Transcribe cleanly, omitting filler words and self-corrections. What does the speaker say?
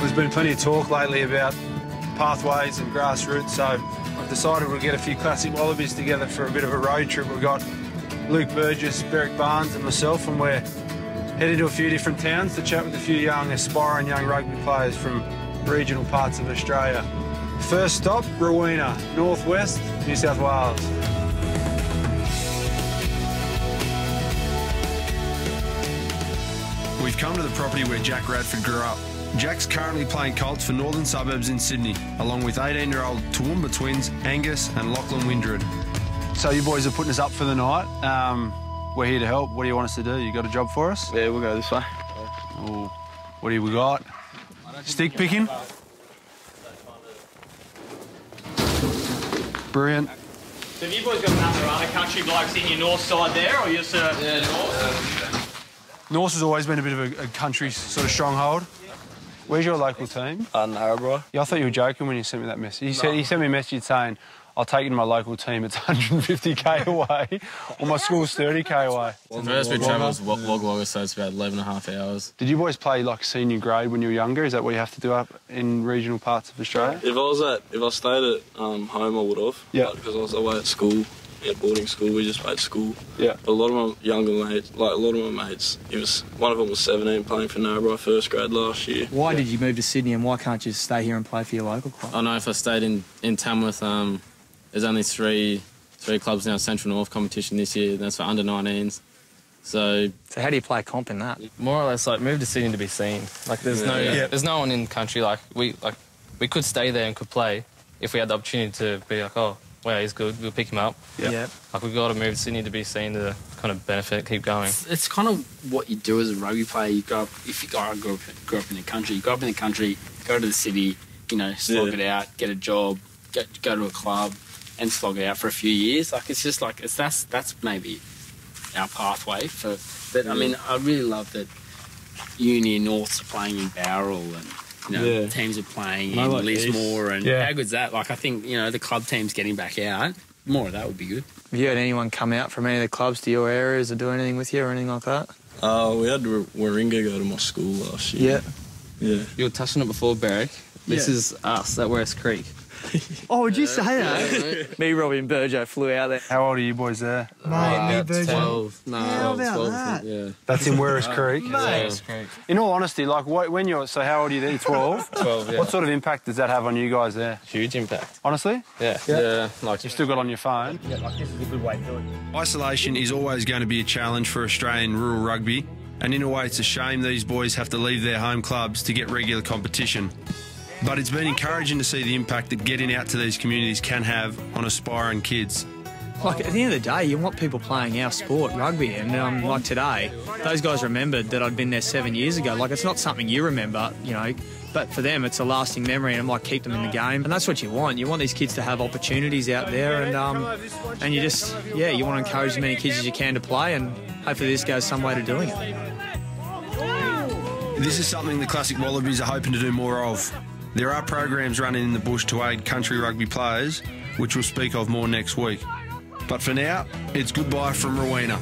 There's been plenty of talk lately about pathways and grassroots, so I've decided we'll get a few classic Wallabies together for a bit of a road trip. We've got Luke Burgess, Beric Barnes and myself, and we're heading to a few different towns to chat with a few young, aspiring young rugby players from regional parts of Australia. First stop, Rowena, northwest, New South Wales. We've come to the property where Jack Radford grew up. Jack's currently playing Colts for Northern Suburbs in Sydney, along with 18-year-old Toowoomba twins Angus and Lachlan Windred. So you boys are putting us up for the night. We're here to help. What do you want us to do? You got a job for us? Yeah, we'll go this way. Ooh, what do we got? Stick picking? Brilliant. So have you boys got other country blokes in your north side there, or you're yeah, north? North has always been a bit of a country sort of stronghold. Where's your local team? Narrabri. Yeah, I thought you were joking when you sent me that message. He sent me a message saying, I'll take you to my local team, it's 150k away, or my school's 30k away. The first bit travel was Wagga, so it's about 11.5 hours. Did you boys play like senior grade when you were younger? Is that what you have to do up in regional parts of Australia? If I stayed at home, I would have. Yeah. Because I was away at school, at boarding school, we just played school. Yeah. But a lot of my younger mates, one of them was 17 playing for Narrabri first grade last year. Why did you move to Sydney, and why can't you stay here and play for your local club? I know if I stayed in Tamworth, there's only three clubs now, Central North competition this year, and that's for under-19s. So how do you play comp in that? More or less, like, move to Sydney to be seen. Like, there's no one in the country. Like, we could stay there and could play if we had the opportunity to be like, oh, wow, he's good, we'll pick him up. Yeah. Like, we've got to move to Sydney to be seen, to kind of benefit, keep going. It's kind of what you do as a rugby player. You grow up, grew up in the country, you grow up in the country, go to the city, you know, slog it out, get a job, go to a club and slog it out for a few years. Like, it's just like, that's maybe our pathway for. But I mean, I really love that Uni and Norths are playing in Bowral, and you know, teams are playing in Lismore, and how good's that? Like, I think, you know, the club team's getting back out. More of that would be good. Have you had anyone come out from any of the clubs to your areas or do anything with you or anything like that? We had Warringah go to my school last year. Yeah. You were touching it before, Beric. This is us at West Creek. Oh, would you say that? Me, Robbie and Burjo flew out there. How old are you boys there? Mate, me, Burjo. 12. No, how about 12, that? Yeah. That's in Werris Creek? Werris Creek. In all honesty, like, when you're, so how old are you there? 12? 12, yeah. What sort of impact does that have on you guys there? Huge impact. Honestly? Yeah. Like, You've still got on your phone? Yeah, like, this is a good way to do it. Isolation is always going to be a challenge for Australian rural rugby, and in a way it's a shame these boys have to leave their home clubs to get regular competition. But it's been encouraging to see the impact that getting out to these communities can have on aspiring kids. Like, at the end of the day, you want people playing our sport, rugby, and like today, those guys remembered that I'd been there 7 years ago. Like, it's not something you remember, you know, but for them it's a lasting memory, and I'm like, keep them in the game. And that's what you want. You want these kids to have opportunities out there, and you just, you want to encourage as many kids as you can to play, and hopefully this goes some way to doing it. This is something the Classic Wallabies are hoping to do more of. There are programs running in the bush to aid country rugby players, which we'll speak of more next week. But for now, it's goodbye from Rowena.